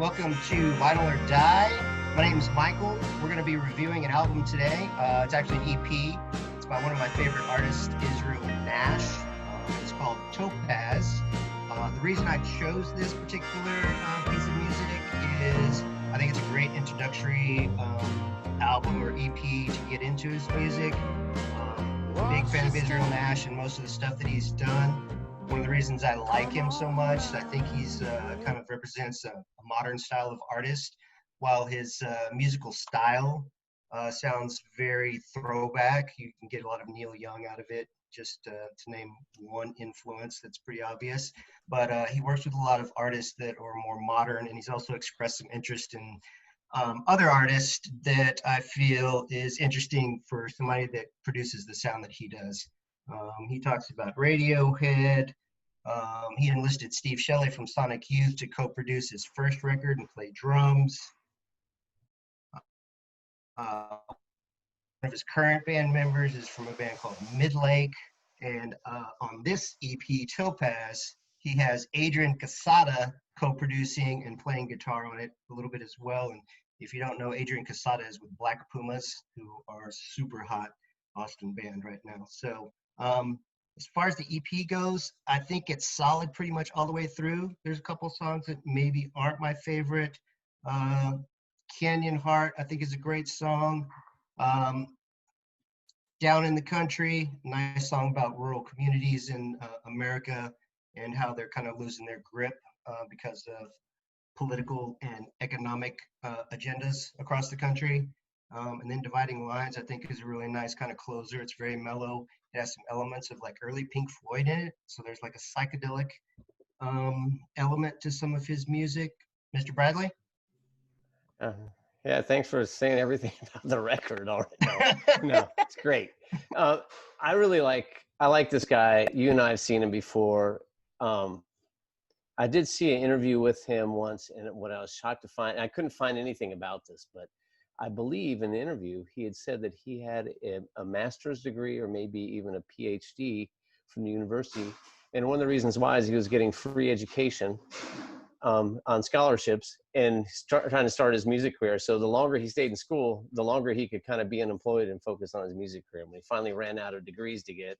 Welcome to Vinyl or Die. My name is Michael. We're going to be reviewing an album today. It's actually an EP. It's by one of my favorite artists, Israel Nash. It's called Topaz. The reason I chose this particular piece of music is I think it's a great introductory album or EP to get into his music. Big fan of Israel Nash and most of the stuff that he's done. One of the reasons I like him so much is I think he's kind of represents a modern style of artist, while his musical style sounds very throwback. You can get a lot of Neil Young out of it, just to name one influence that's pretty obvious. But he works with a lot of artists that are more modern, and he's also expressed some interest in other artists that I feel is interesting for somebody that produces the sound that he does. He talks about Radiohead. He enlisted Steve Shelley from Sonic Youth to co-produce his first record and play drums. One of his current band members is from a band called Midlake. And on this EP, Topaz, he has Adrian Casada co-producing and playing guitar on it a little bit as well. And if you don't know, Adrian Casada is with Black Pumas, who are a super hot Austin band right now. So as far as the EP goes, I think it's solid pretty much all the way through. There's a couple songs that maybe aren't my favorite. Canyon Heart, I think, is a great song. Down in the Country, nice song about rural communities in America and how they're kind of losing their grip because of political and economic agendas across the country. And then Dividing Lines, I think, is a really nice kind of closer. It's very mellow. It has some elements of like early Pink Floyd in it. So there's like a psychedelic element to some of his music. Mr. Bradley? Yeah, thanks for saying everything about the record already. No, it's great. I like this guy. You and I have seen him before. I did see an interview with him once, and what I was shocked to find, I couldn't find anything about this, but I believe in the interview, he had said that he had a master's degree or maybe even a PhD from the university. And one of the reasons why is he was getting free education on scholarships and trying to start his music career. So the longer he stayed in school, the longer he could kind of be unemployed and focus on his music career. When he finally ran out of degrees to get,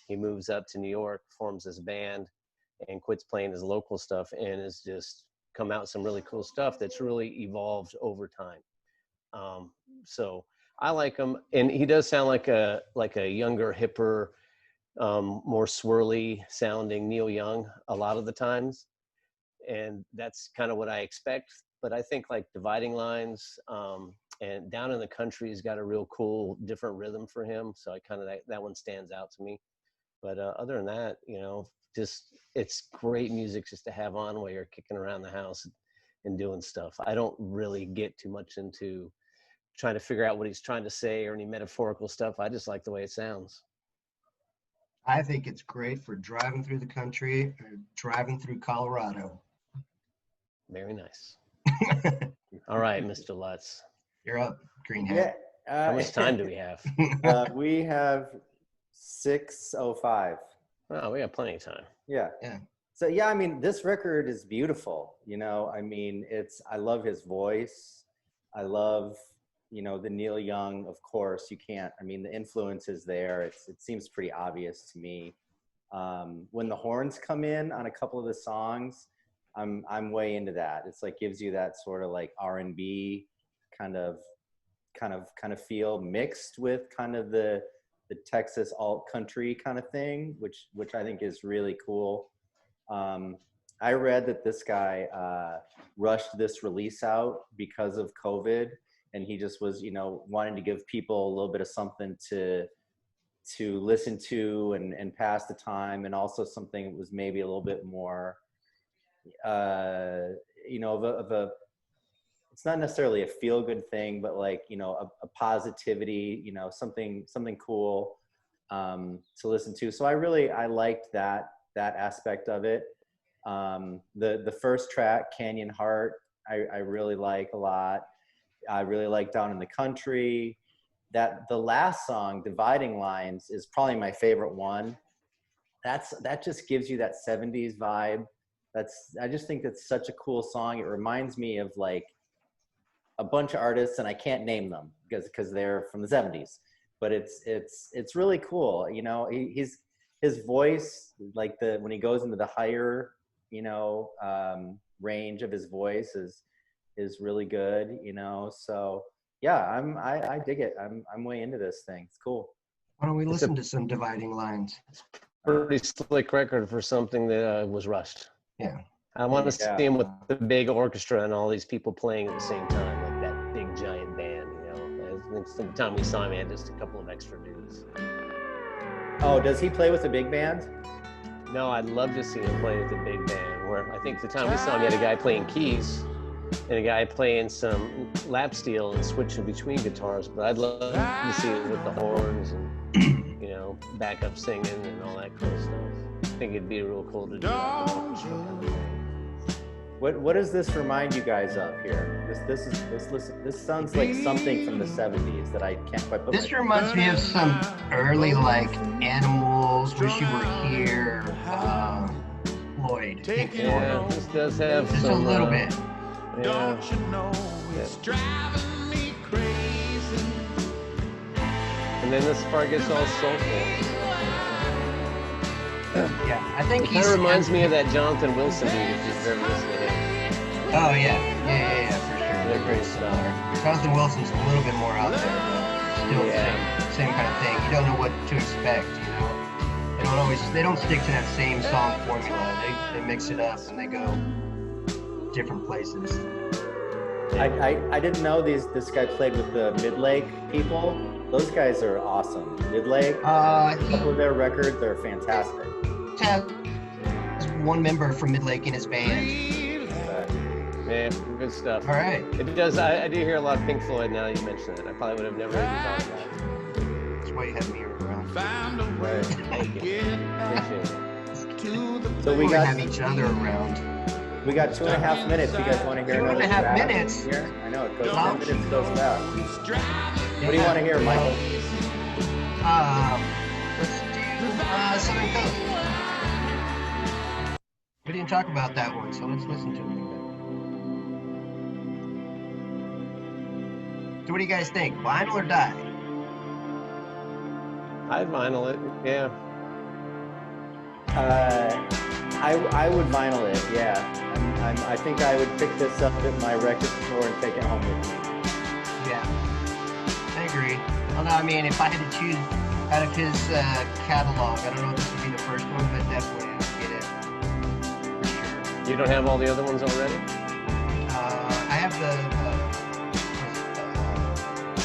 he moves up to New York, forms this band, and quits playing his local stuff, and has just come out with some really cool stuff that's really evolved over time. So I like him, and he does sound like a younger, hipper, more swirly sounding Neil Young a lot of the times, and that's kind of what I expect. But I think like Dividing Lines and Down in the Country has got a real cool different rhythm for him, so I kind of that one stands out to me. But other than that, just it's great music just to have on while you're kicking around the house and doing stuff. I don't really get too much into trying to figure out what he's trying to say or any metaphorical stuff. I just like the way it sounds. I think it's great for driving through the country or driving through Colorado. Very nice. All right, Mr. Lutz. You're up, Green Hat. How much time do we have? We have 6:05. Oh, we have plenty of time. Yeah. So yeah, I mean, this record is beautiful. I mean, I love his voice. I love, the Neil Young, of course. You can't, I mean, the influence is there. It seems pretty obvious to me. When the horns come in on a couple of the songs, I'm way into that. It's like gives you that sort of like R&B kind of feel mixed with kind of the Texas alt country kind of thing, which I think is really cool. I read that this guy rushed this release out because of COVID, and he just was, wanting to give people a little bit of something to listen to and pass the time, and also something that was maybe a little bit more, it's not necessarily a feel-good thing, but like, a positivity, something cool to listen to. So I liked that aspect of it. The first track, Canyon Heart, I really like a lot. I really like Down in the Country. The last song, Dividing Lines, is probably my favorite one. That just gives you that 70s vibe I just think that's such a cool song. It reminds me of like a bunch of artists, and I can't name them because they're from the 70s, but it's really cool. You know, his voice, like when he goes into the higher, you know, range of his voice is really good, you know. So yeah, I dig it. I'm way into this thing. It's cool. Why don't we listen to some Dividing Lines? Pretty slick record for something that was rushed. Yeah. I want to see him with the big orchestra and all these people playing at the same time, like that big giant band, you know. I think the time we saw him, he had just a couple of extra dudes. Oh, does he play with a big band? No, I'd love to see him play with a big band. Where I think the time we saw him, he had a guy playing keys and a guy playing some lap steel and switching between guitars. But I'd love to see it with the horns and, you know, backup singing and all that cool stuff. I think it'd be real cool to do that. What does this remind you guys of here? This sounds like something from the 70s that I can't quite put. This reminds me of some early like Animals, Wish You Were Here, Floyd. Pink Floyd. Yeah, this does have just some, a little bit. Yeah. Don't you know it's driving me crazy? And then this part gets all soulful. Yeah, I think It kind of reminds me of that Jonathan Wilson dude, if you've ever listened to him. Oh yeah, for sure. They're great stuff. Jonathan Wilson's a little bit more out there, but still same kind of thing. You don't know what to expect, you know. They don't stick to that same song formula. They mix it up and they go different places. I didn't know this guy played with the Midlake people. Those guys are awesome. Midlake, a couple of their records are fantastic. Has one member from Midlake in his band. Yeah, good stuff. All right. It does. I do hear a lot of Pink Floyd now that you mention it. I probably would have never even thought of that. That's why you have me around. Found a way to get back to the So we have each other around. We got 2.5 minutes. You guys want to hear 2.5 minutes? Here? I know it goes 10 minutes goes fast. What do you want to hear, Michael? Let's do Southern Coast. We didn't talk about that one, so let's listen to it a bit. So what do you guys think? Vinyl or die? I'd vinyl it, yeah. I would vinyl it, yeah. I think I would pick this up at my record store and take it home with me. Yeah, I agree. Although, I mean, if I had to choose out of his catalog, I don't know if this would be the first one, but definitely I would get it for sure. You don't have all the other ones already? I have the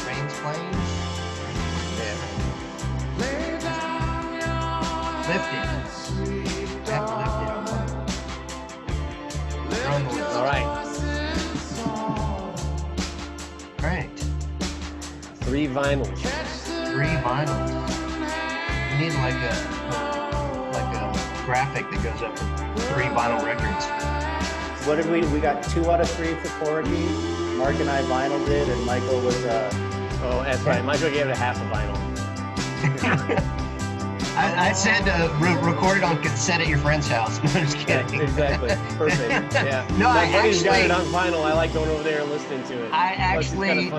Rain's Playing. Lifted. I have Lifted on one. All right. All right. 3 vinyls. 3 vinyls. We need like a graphic that goes up with 3 vinyl records. What did we got 2 out of 3 for Corky. Mark and I vinyl did, and Michael was Oh, that's right. Michael gave it a half a vinyl. I said record it on cassette at your friend's house. No, I'm just kidding. Yeah, exactly. Perfect. Yeah. No, My I buddy's got actually it on vinyl. I like going over there and listening to it. I actually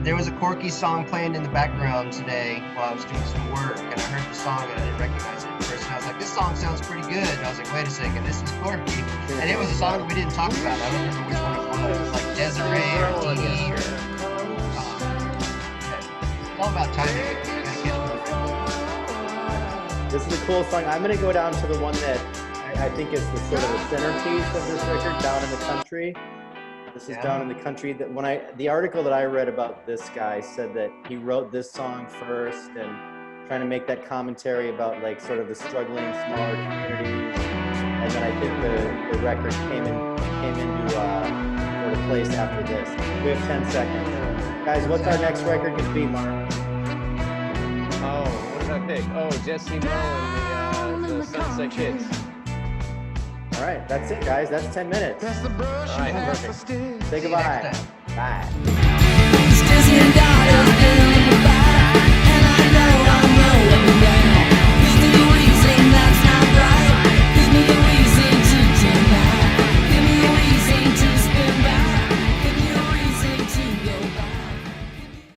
there was a Corky song playing in the background today while I was doing some work, and I heard the song and I didn't recognize it at first. And I was like, this song sounds pretty good. And I was like, wait a second, this is Corky. And it was a song that we didn't talk about. I don't remember which one it was. It was like Desiree or Dee or it's all about timing. This is a cool song. I'm going to go down to the one that I think is the sort of the centerpiece of this record, Down in the Country. This is Down in the Country. That the article that I read about this guy said that he wrote this song first and trying to make that commentary about like sort of the struggling smaller communities. And then I think the record came into sort of place after this. We have 10 seconds. Guys, what's our next record going to be, Mark? I pick? Oh, Jesse Mo and the Sunset Kids. All right, that's it, guys. That's 10 minutes. All right, perfect. Say goodbye. Bye.